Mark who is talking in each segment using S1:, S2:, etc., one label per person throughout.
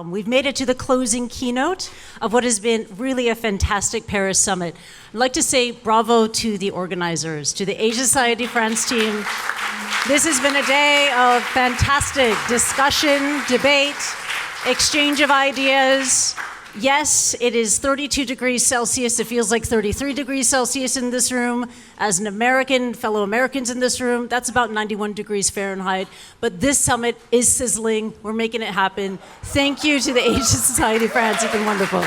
S1: We've made it to the closing keynote of what has been really a fantastic Paris summit. I'd like to say bravo to the organizers, to the Asia Society France team. This has been a day of fantastic discussion, debate, exchange of ideas. Yes, it is 32 degrees Celsius. It feels like 33 degrees Celsius in this room. As an American, fellow Americans in this room, that's about 91 degrees Fahrenheit. But this summit is sizzling. We're making it happen. Thank you to the Asia Society France. It's been wonderful.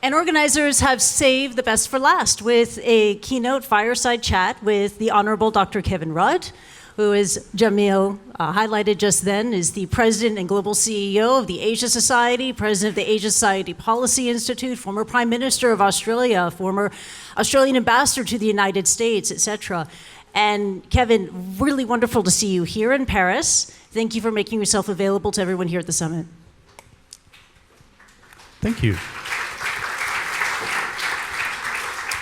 S1: And organizers have saved the best for last with a keynote fireside chat with the Honorable Dr. Kevin Rudd, who, as Jamil highlighted just then, is the president and global CEO of the Asia Society, president of the Asia Society Policy Institute, former prime minister of Australia, former Australian ambassador to the United States, etc. And Kevin, really wonderful to see you here in Paris. Thank you for making yourself available to everyone here at the summit.
S2: Thank you.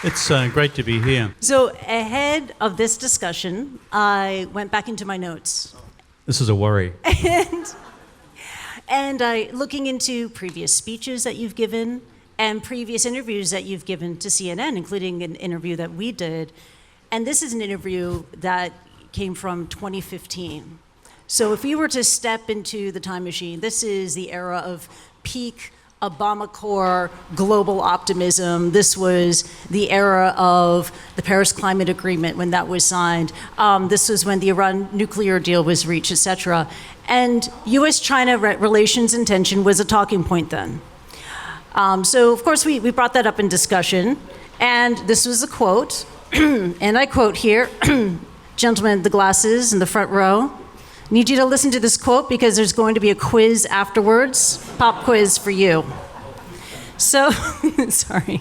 S2: It's great to be here.
S1: So ahead of this discussion, I went back into my notes.
S2: This is a worry.
S1: And I looking into previous speeches that you've given and previous interviews that you've given to CNN, including an interview that we did. And this is an interview that came from 2015. So if we were to step into the time machine, this is the era of peak Obama-core global optimism. This was the era of the Paris Climate Agreement when that was signed. This was when the Iran nuclear deal was reached, etc. And U.S. China relations and tension was a talking point then. So of course we brought that up in discussion, and this was a quote, and I quote here, gentlemen with the glasses in the front row, need you to listen to this quote because there's going to be a quiz afterwards, pop quiz for you. So, sorry.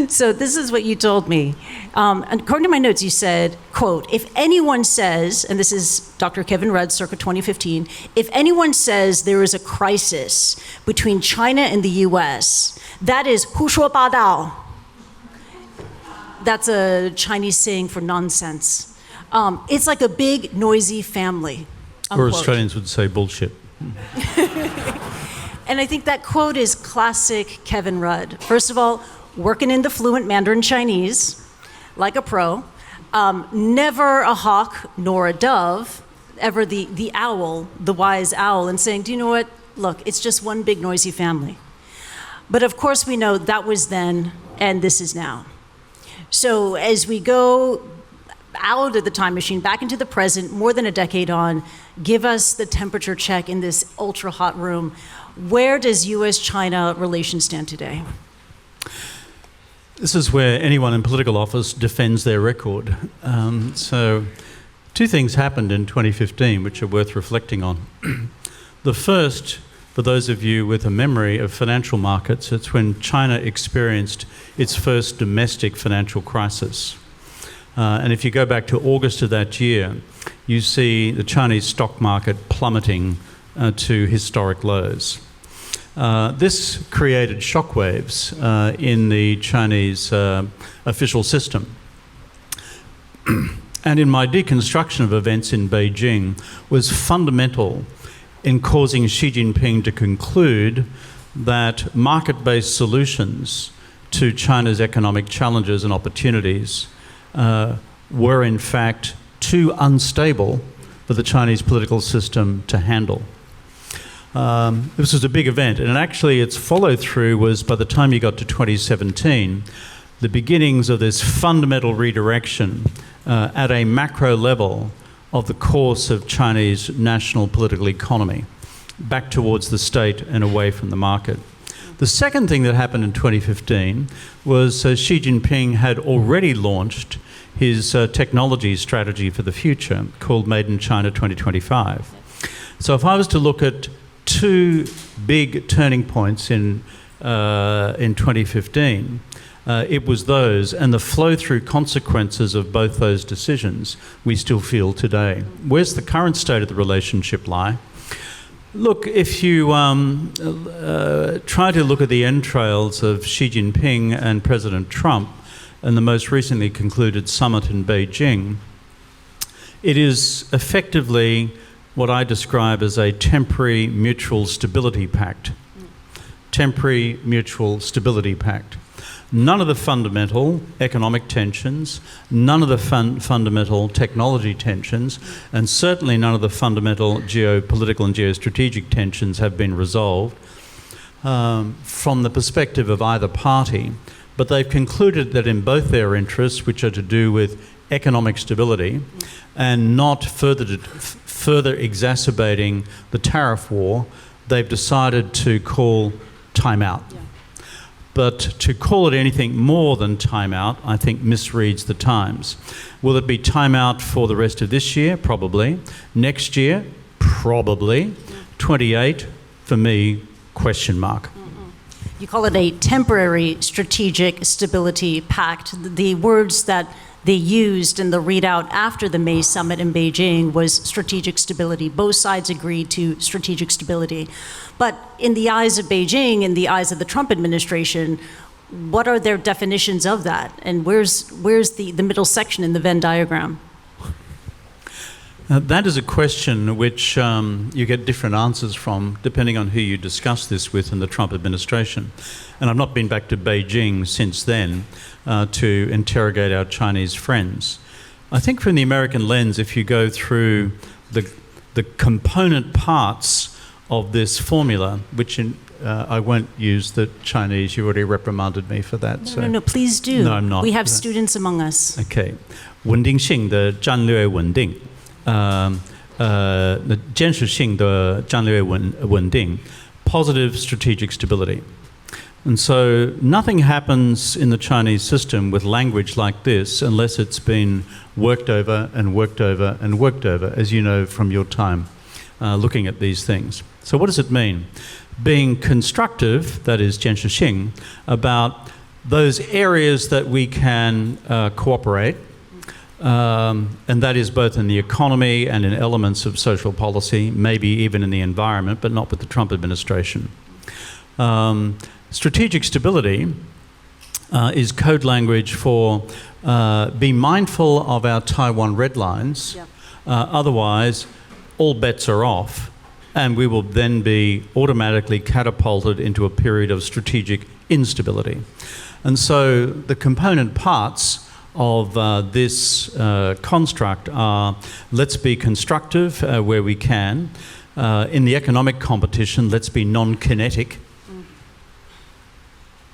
S1: So this is what you told me. According to my notes, you said, quote, if anyone says, and this is Dr. Kevin Rudd, circa 2015, if anyone says there is a crisis between China and the U.S., that is 胡说八道. That's a Chinese saying for nonsense. It's like a big, noisy family.
S2: Or Australians would say bullshit.
S1: And I think that quote is classic Kevin Rudd. First of all, working in the fluent Mandarin Chinese, like a pro, never a hawk nor a dove, ever the owl, the wise owl, and saying, do you know what? Look, it's just one big noisy family. But of course we know that was then, and this is now. So as we go out of the time machine, back into the present, more than a decade on, give us the temperature check in this ultra hot room. Where does U.S. China relations stand today?
S2: This is where anyone in political office defends their record. So two things happened in 2015 which are worth reflecting on. The first, for those of you with a memory of financial markets, it's when China experienced its first domestic financial crisis. And if you go back to August of that year, you see the Chinese stock market plummeting to historic lows. This created shockwaves in the Chinese official system. And in my deconstruction of events in Beijing was fundamental in causing Xi Jinping to conclude that market-based solutions to China's economic challenges and opportunities were in fact too unstable for the Chinese political system to handle. This was a big event, and actually its follow-through was, by the time you got to 2017, the beginnings of this fundamental redirection at a macro level of the course of Chinese national political economy, back towards the state and away from the market. The second thing that happened in 2015 was Xi Jinping had already launched his technology strategy for the future called Made in China 2025. So if I was to look at two big turning points in 2015, it was those, and the flow-through consequences of both those decisions we still feel today. Where's the current state of the relationship lie? Look, if you try to look at the entrails of Xi Jinping and President Trump and the most recently concluded summit in Beijing, it is effectively what I describe as a temporary mutual stability pact. Temporary mutual stability pact. None of the fundamental economic tensions, none of the fundamental technology tensions, and certainly none of the fundamental geopolitical and geostrategic tensions have been resolved from the perspective of either party. But they've concluded that in both their interests, which are to do with economic stability and not further exacerbating the tariff war, they've decided to call time out. Yeah. But to call it anything more than time out, I think misreads the times. Will it be time out for the rest of this year? Probably. Next year? Probably. 28, for me, question mark.
S1: You call it a temporary strategic stability pact. The words that they used in the readout after the May summit in Beijing was strategic stability. Both sides agreed to strategic stability. But in the eyes of Beijing, in the eyes of the Trump administration, what are their definitions of that? And where's the middle section in the Venn diagram?
S2: That is a question which you get different answers from depending on who you discuss this with in the Trump administration. And I've not been back to Beijing since then to interrogate our Chinese friends. I think from the American lens, if you go through the component parts of this formula, which I won't use the Chinese, you already reprimanded me for that.
S1: No, please do.
S2: No, I'm not.
S1: We have students among us.
S2: Okay. 稳定性的战略稳定。坚实性的战略稳定, positive strategic stability. And so nothing happens in the Chinese system with language like this unless it's been worked over and worked over and worked over, as you know from your time looking at these things. So what does it mean? Being constructive, that is 坚实性, about those areas that we can cooperate, and that is both in the economy and in elements of social policy, maybe even in the environment, but not with the Trump administration. Strategic stability is code language for be mindful of our Taiwan red lines, otherwise all bets are off, and we will then be automatically catapulted into a period of strategic instability. And so the component parts of this construct are, let's be constructive where we can. In the economic competition, let's be non-kinetic.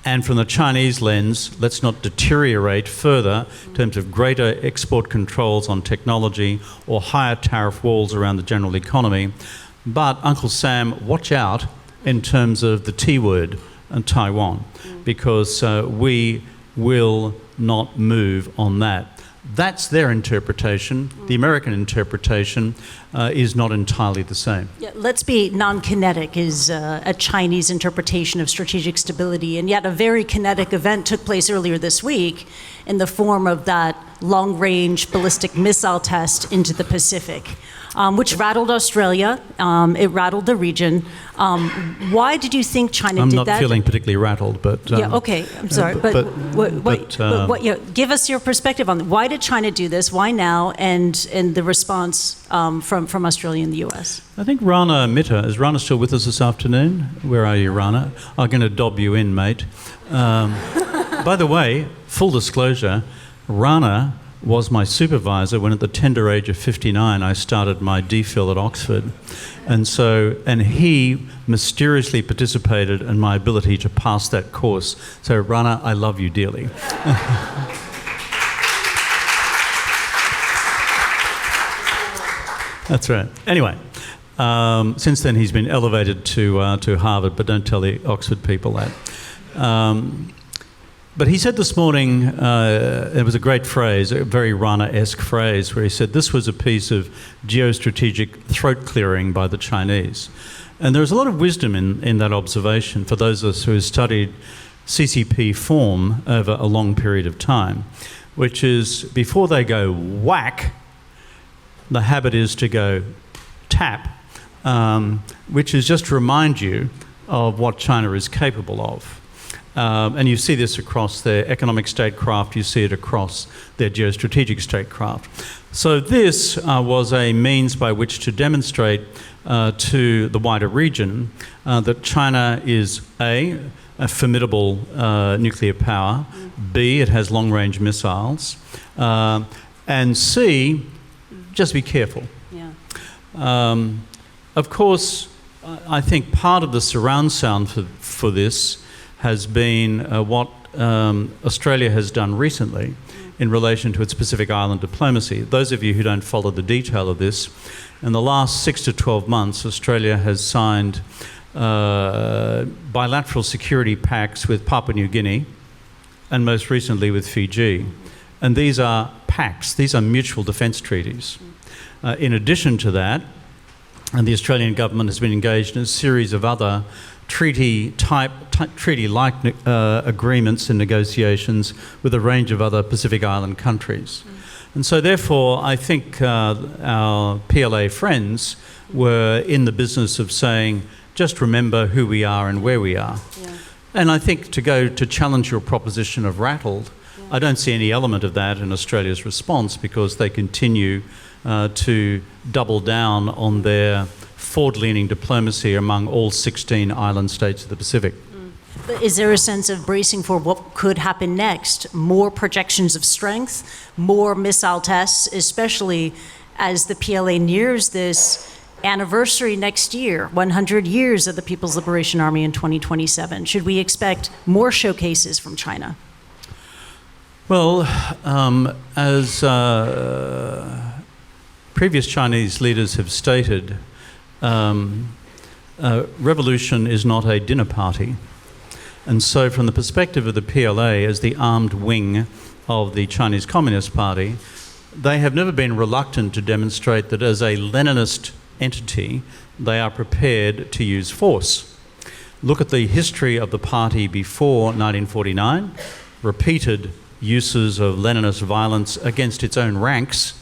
S2: And from the Chinese lens, let's not deteriorate further in terms of greater export controls on technology or higher tariff walls around the general economy. But Uncle Sam, watch out in terms of the T word, Taiwan, because we will not move on that. That's their interpretation. The American interpretation is not entirely the same.
S1: Yeah, let's be non-kinetic is a Chinese interpretation of strategic stability, and yet a very kinetic event took place earlier this week in the form of that long-range ballistic missile test into the Pacific, which rattled Australia, it rattled the region. Why did you think China did that?
S2: I'm not feeling particularly rattled, but...
S1: yeah, okay, I'm sorry. Give us your perspective on why did China do this, why now, and the response from Australia and the US?
S2: I think Rana Mitter, is Rana still with us this afternoon? Where are you, Rana? I'm going to dob you in, mate. By the way, full disclosure, Rana was my supervisor when at the tender age of 59 I started my DPhil at Oxford. And he mysteriously participated in my ability to pass that course. So Rana, I love you dearly. That's right. Anyway, since then he's been elevated to Harvard, but don't tell the Oxford people that. But he said this morning, it was a great phrase, a very Rana-esque phrase, where he said this was a piece of geostrategic throat clearing by the Chinese. And there was a lot of wisdom in that observation for those of us who have studied CCP form over a long period of time, which is before they go whack, the habit is to go tap, which is just to remind you of what China is capable of. And you see this across their economic statecraft, you see it across their geostrategic statecraft. So this was a means by which to demonstrate to the wider region that China is a formidable nuclear power, B, it has long-range missiles, and C, just be careful.
S1: Yeah.
S2: Of course, I think part of the surround sound for this has been what Australia has done recently in relation to its Pacific Island diplomacy. Those of you who don't follow the detail of this, in the last 6 to 12 months, Australia has signed bilateral security pacts with Papua New Guinea and most recently with Fiji. And these are pacts, these are mutual defence treaties. In addition to that, and the Australian government has been engaged in a series of other treaty-like agreements and negotiations with a range of other Pacific Island countries. And so therefore, I think our PLA friends were in the business of saying, just remember who we are and where we are.
S1: Yeah.
S2: And I think to challenge your proposition of rattled, I don't see any element of that in Australia's response because they continue to double down on their forward-leaning diplomacy among all 16 island states of the Pacific.
S1: But is there a sense of bracing for what could happen next? More projections of strength, more missile tests, especially as the PLA nears this anniversary next year, 100 years of the People's Liberation Army in 2027. Should we expect more showcases from China?
S2: Well, as previous Chinese leaders have stated, revolution is not a dinner party. And so from the perspective of the PLA as the armed wing of the Chinese Communist Party, they have never been reluctant to demonstrate that as a Leninist entity, they are prepared to use force. Look at the history of the party before 1949, repeated uses of Leninist violence against its own ranks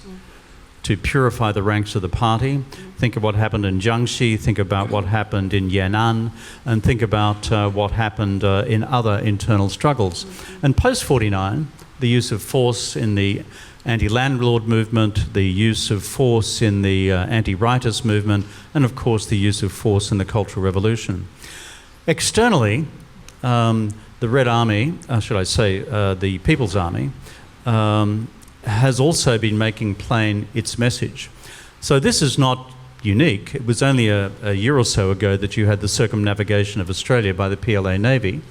S2: to purify the ranks of the party. Think of what happened in Jiangxi, think about what happened in Yan'an, and think about what happened in other internal struggles. And post-49, the use of force in the anti-landlord movement, the use of force in the anti-rightist movement, and of course the use of force in the Cultural Revolution. Externally, the Red Army, the People's Army, has also been making plain its message. So this is not unique. It was only a year or so ago that you had the circumnavigation of Australia by the PLA Navy.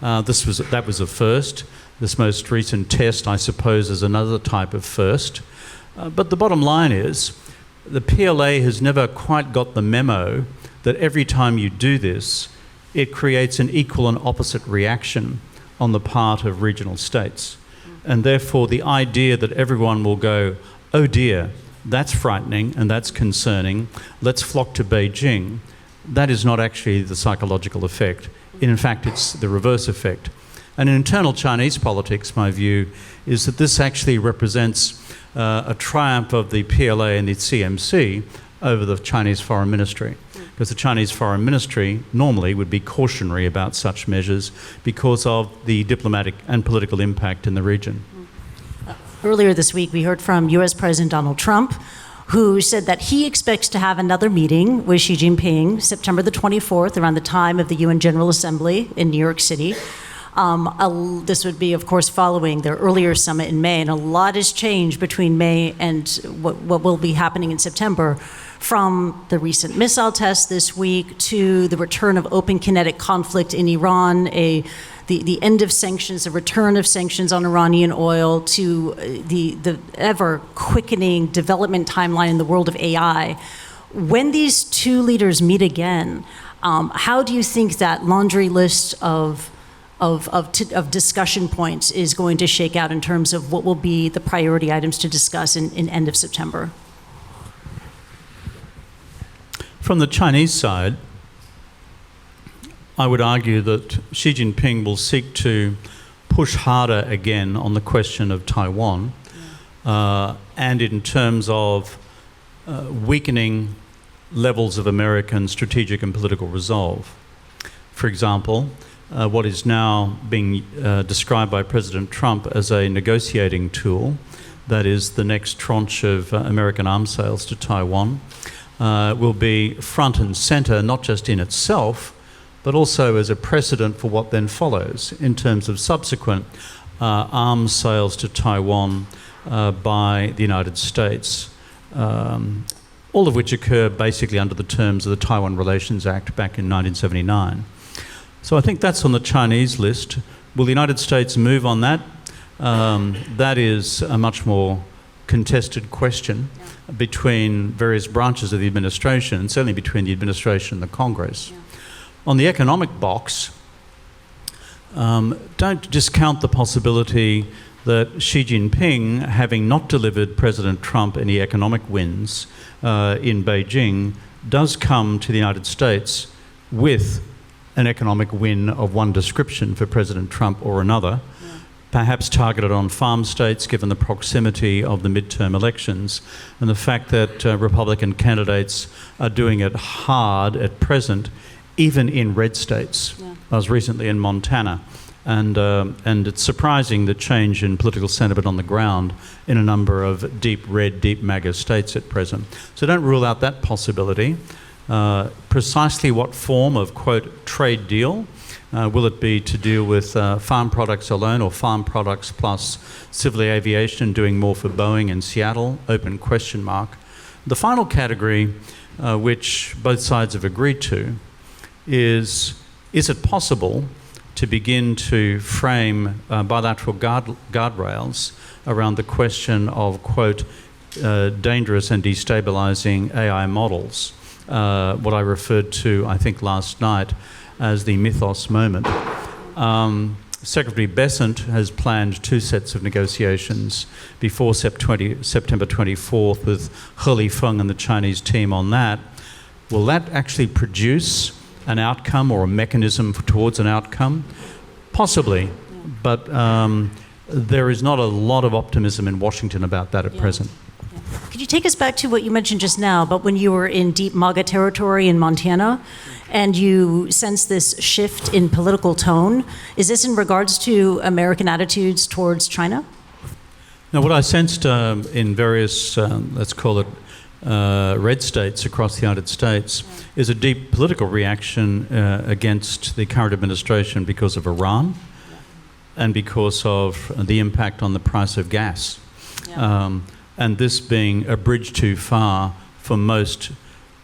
S2: That was a first. This most recent test, I suppose, is another type of first. But the bottom line is, the PLA has never quite got the memo that every time you do this, it creates an equal and opposite reaction on the part of regional states. And therefore, the idea that everyone will go, oh dear, that's frightening and that's concerning, let's flock to Beijing, that is not actually the psychological effect. In fact, it's the reverse effect. And in internal Chinese politics, my view is that this actually represents a triumph of the PLA and the CMC over the Chinese Foreign Ministry. Because the Chinese Foreign Ministry normally would be cautionary about such measures because of the diplomatic and political impact in the region.
S1: Earlier this week, we heard from U.S. President Donald Trump, who said that he expects to have another meeting with Xi Jinping September the 24th, around the time of the UN General Assembly in New York City. This would be, of course, following their earlier summit in May, and a lot has changed between May and what will be happening in September, from the recent missile test this week to the return of open kinetic conflict in Iran, the end of sanctions, the return of sanctions on Iranian oil, to the ever-quickening development timeline in the world of AI. When these two leaders meet again, how do you think that laundry list of discussion points is going to shake out in terms of what will be the priority items to discuss in end of September?
S2: From the Chinese side, I would argue that Xi Jinping will seek to push harder again on the question of Taiwan, and in terms of weakening levels of American strategic and political resolve. For example, what is now being described by President Trump as a negotiating tool, that is the next tranche of American arms sales to Taiwan, will be front and centre, not just in itself, but also as a precedent for what then follows in terms of subsequent arms sales to Taiwan by the United States, all of which occur basically under the terms of the Taiwan Relations Act back in 1979. So I think that's on the Chinese list. Will the United States move on that? That is a much more contested question between various branches of the administration, and certainly between the administration and the Congress.
S1: Yeah.
S2: On the economic box, don't discount the possibility that Xi Jinping, having not delivered President Trump any economic wins in Beijing, does come to the United States with an economic win of one description for President Trump or another, perhaps targeted on farm states given the proximity of the midterm elections and the fact that Republican candidates are doing it hard at present, even in red states. Yeah. I was recently in Montana, and it's surprising the change in political sentiment on the ground in a number of deep red, deep MAGA states at present. So don't rule out that possibility. Precisely what form of, quote, trade deal? Will it be to deal with farm products alone or farm products plus civil aviation, doing more for Boeing in Seattle? Open question mark. The final category, which both sides have agreed to, is it possible to begin to frame bilateral guardrails around the question of, quote, dangerous and destabilizing AI models, what I referred to, I think, last night as the mythos moment. Secretary Bessent has planned 2 sets of negotiations before September 24th with He Lifeng and the Chinese team on that. Will that actually produce an outcome or a mechanism towards an outcome? Possibly, but there is not a lot of optimism in Washington about that at present.
S1: Could you take us back to what you mentioned just now about when you were in deep MAGA territory in Montana and you sensed this shift in political tone? Is this in regards to American attitudes towards China?
S2: Now, what I sensed in various, let's call it, red states across the United States is a deep political reaction against the current administration because of Iran and because of the impact on the price of gas. And this being a bridge too far for most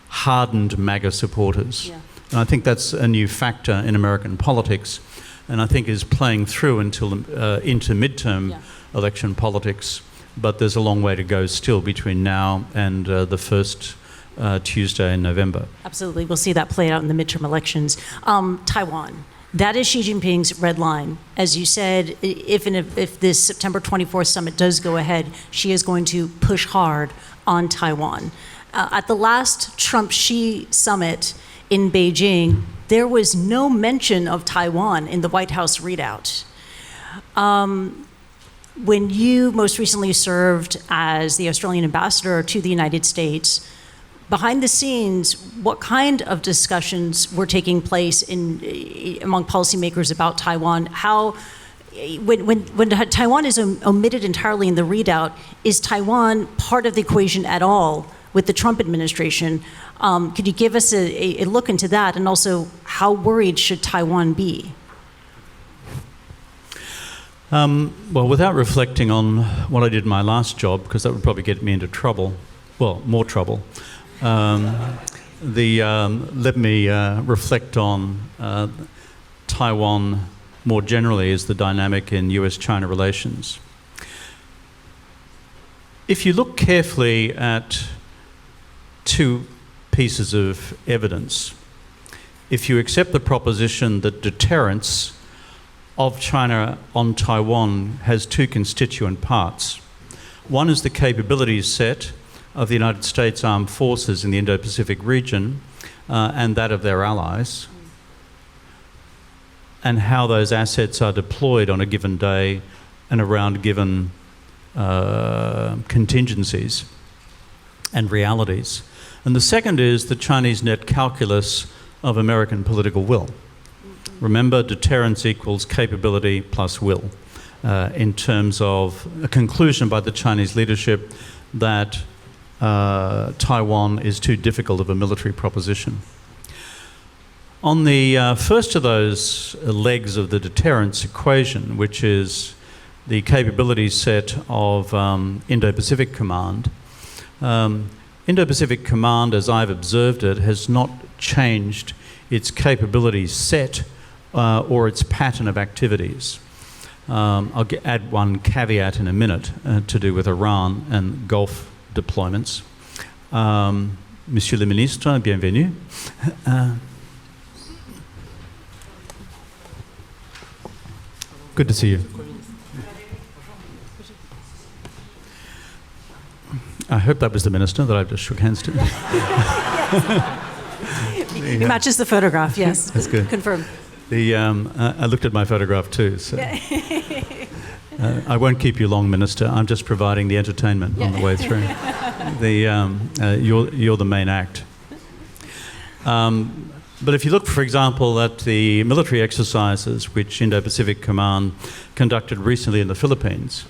S2: hardened MAGA supporters. Yeah. And I think that's a new factor in American politics, and I think is playing through into midterm election politics. But there's a long way to go still between now and the first Tuesday in November. Absolutely.
S1: We'll see that play out in the midterm elections. Taiwan. That is Xi Jinping's red line. As you said, if this September 24th summit does go ahead, Xi is going to push hard on Taiwan. At the last Trump-Xi summit in Beijing, there was no mention of Taiwan in the White House readout. When you most recently served as the Australian ambassador to the United States, behind the scenes, what kind of discussions were taking place among policymakers about Taiwan? How, when Taiwan is omitted entirely in the readout, is Taiwan part of the equation at all with the Trump administration? Could you give us a look into that, and also how worried should Taiwan be?
S2: Well, without reflecting on what I did in my last job, because that would probably get me into trouble, well, more trouble, let me reflect on Taiwan more generally as the dynamic in U.S. China relations. If you look carefully at 2 pieces of evidence, if you accept the proposition that deterrence of China on Taiwan has 2 constituent parts. One is the capabilities set of the United States Armed Forces in the Indo-Pacific region and that of their allies, and how those assets are deployed on a given day and around given contingencies and realities. And the second is the Chinese net calculus of American political will. Remember, deterrence equals capability plus will, in terms of a conclusion by the Chinese leadership that Taiwan is too difficult of a military proposition. On the first of those legs of the deterrence equation, which is the capability set of Indo-Pacific Command, Indo-Pacific Command, as I've observed it, has not changed its capability set or its pattern of activities. I'll add one caveat in a minute to do with Iran and Gulf deployments. Monsieur le Ministre, bienvenue. Good to see you. I hope that was the minister that I just shook hands to.
S1: It matches the photograph, yes.
S2: That's good.
S1: Confirmed.
S2: I looked at my photograph too, so I won't keep you long, Minister. I'm just providing the entertainment on the way through. You're the main act. But if you look, for example, at the military exercises which Indo-Pacific Command conducted recently in the Philippines,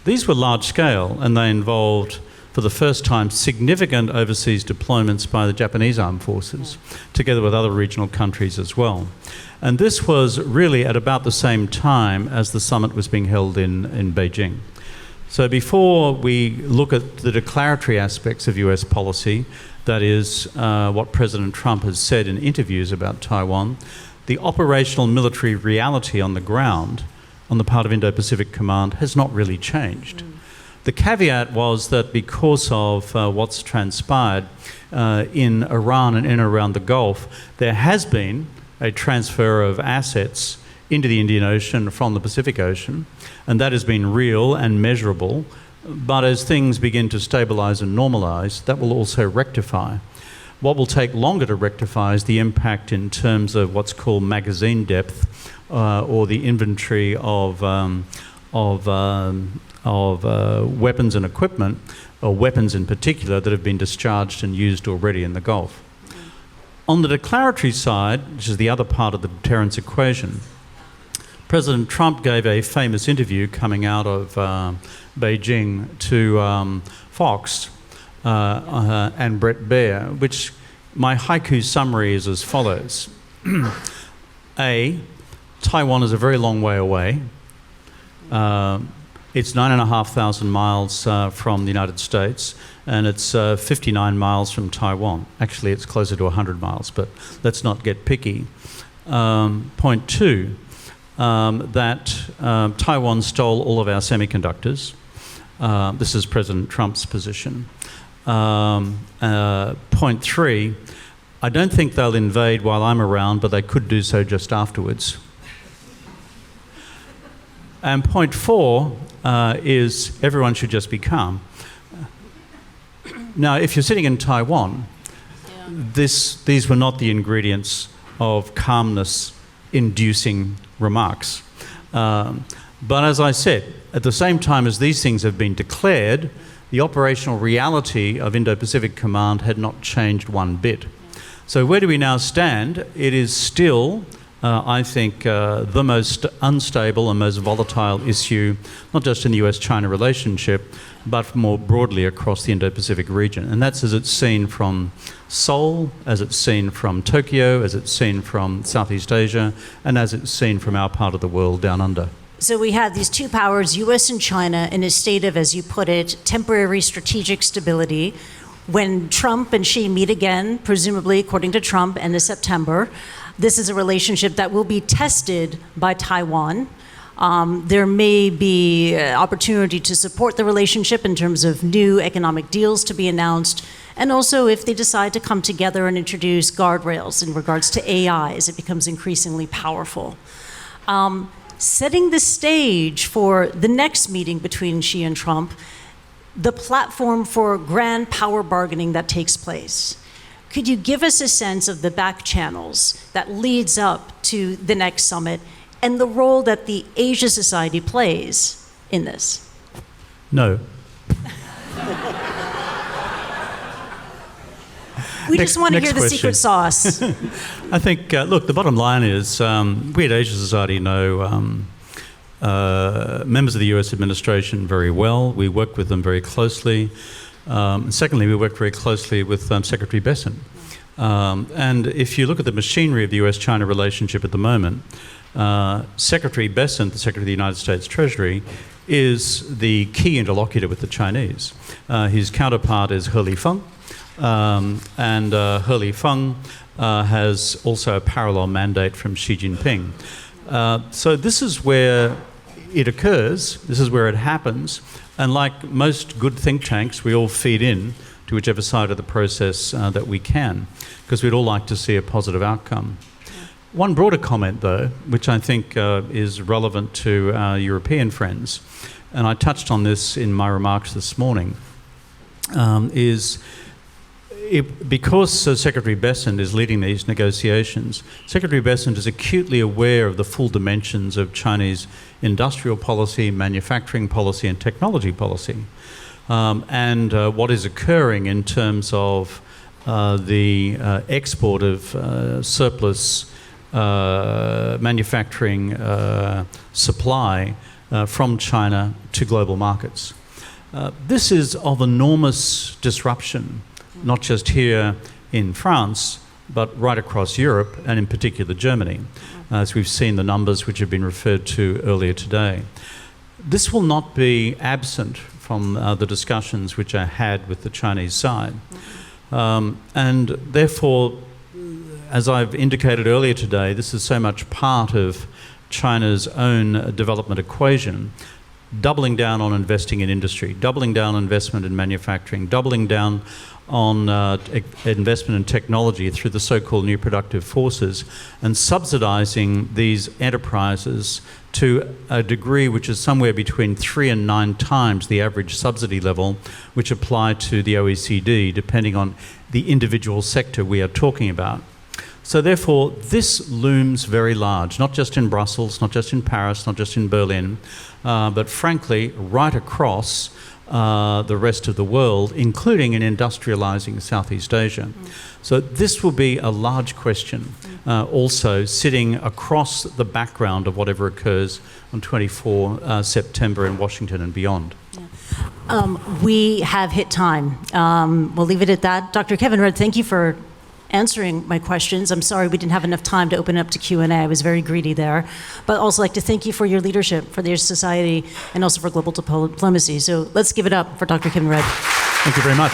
S2: these were large scale and they involved, for the first time, significant overseas deployments by the Japanese armed forces, together with other regional countries as well. And this was really at about the same time as the summit was being held in Beijing. So before we look at the declaratory aspects of US policy, that is what President Trump has said in interviews about Taiwan, the operational military reality on the ground on the part of Indo-Pacific Command has not really changed. The caveat was that because of what's transpired in Iran and in and around the Gulf, there has been a transfer of assets into the Indian Ocean from the Pacific Ocean, and that has been real and measurable. But as things begin to stabilise and normalise, that will also rectify. What will take longer to rectify is the impact in terms of what's called magazine depth, or the inventory of weapons and equipment, or weapons in particular, that have been discharged and used already in the Gulf. On the declaratory side, which is the other part of the deterrence equation, President Trump gave a famous interview coming out of Beijing to Fox and Brett Baer, which my haiku summary is as follows. A, Taiwan is a very long way away. It's 9,500 miles from the United States, and it's 59 miles from Taiwan. Actually, it's closer to 100 miles, but let's not get picky. Point two, that Taiwan stole all of our semiconductors. This is President Trump's position. Point three, I don't think they'll invade while I'm around, but they could do so just afterwards. And point four is everyone should just be calm. Now, if you're sitting in Taiwan, these were not the ingredients of calmness-inducing remarks. But as I said, at the same time as these things have been declared, the operational reality of Indo-Pacific Command had not changed one bit. So where do we now stand? It is still, I think, the most unstable and most volatile issue, not just in the U.S. China relationship, but more broadly across the Indo-Pacific region. And that's as it's seen from Seoul, as it's seen from Tokyo, as it's seen from Southeast Asia, and as it's seen from our part of the world down under.
S1: So we had these two powers, U.S. and China, in a state of, as you put it, temporary strategic stability. When Trump and Xi meet again, presumably, according to Trump, end of September, this is a relationship that will be tested by Taiwan. There may be opportunity to support the relationship in terms of new economic deals to be announced, and also if they decide to come together and introduce guardrails in regards to AI as it becomes increasingly powerful. Setting the stage for the next meeting between Xi and Trump, the platform for grand power bargaining that takes place. Could you give us a sense of the back channels that leads up to the next summit and the role that the Asia Society plays in this?
S2: No.
S1: We just want to
S2: next
S1: hear the secret
S2: question.
S1: sauce.
S2: I think, look, the bottom line is we at Asia Society know members of the U.S. administration very well. We work with them very closely. Secondly, we work very closely with Secretary Bessent. And if you look at the machinery of the U.S. China relationship at the moment, Secretary Bessent, the Secretary of the United States Treasury, is the key interlocutor with the Chinese. His counterpart is He Lifeng, and He Lifeng has also a parallel mandate from Xi Jinping. So this is where it occurs, this is where it happens, and like most good think tanks, we all feed in to whichever side of the process that we can, because we'd all like to see a positive outcome. One broader comment, though, which I think is relevant to our European friends, and I touched on this in my remarks this morning, is because Secretary Bessent is leading these negotiations, Secretary Bessent is acutely aware of the full dimensions of Chinese industrial policy, manufacturing policy, and technology policy, and what is occurring in terms of the export of surplus manufacturing supply from China to global markets. This is of enormous disruption, not just here in France, but right across Europe, and in particular Germany, as we've seen the numbers which have been referred to earlier today. This will not be absent from the discussions which are had with the Chinese side. And therefore, as I've indicated earlier today, this is so much part of China's own development equation, doubling down on investing in industry, doubling down on investment in manufacturing, doubling down on investment in technology through the so-called new productive forces, and subsidizing these enterprises to a degree which is somewhere between 3 and 9 times the average subsidy level which apply to the OECD, depending on the individual sector we are talking about. So therefore, this looms very large, not just in Brussels, not just in Paris, not just in Berlin, but frankly, right across the rest of the world, including in industrializing Southeast Asia. So this will be a large question, also sitting across the background of whatever occurs on 24 September in Washington and beyond.
S1: We have hit time. We'll leave it at that. Dr. Kevin Rudd, thank you for answering my questions. I'm sorry we didn't have enough time to open up to Q&A. I was very greedy there. But also like to thank you for your leadership, for your society, and also for global diplomacy. So let's give it up for Dr. Kevin Rudd.
S2: Thank you very much.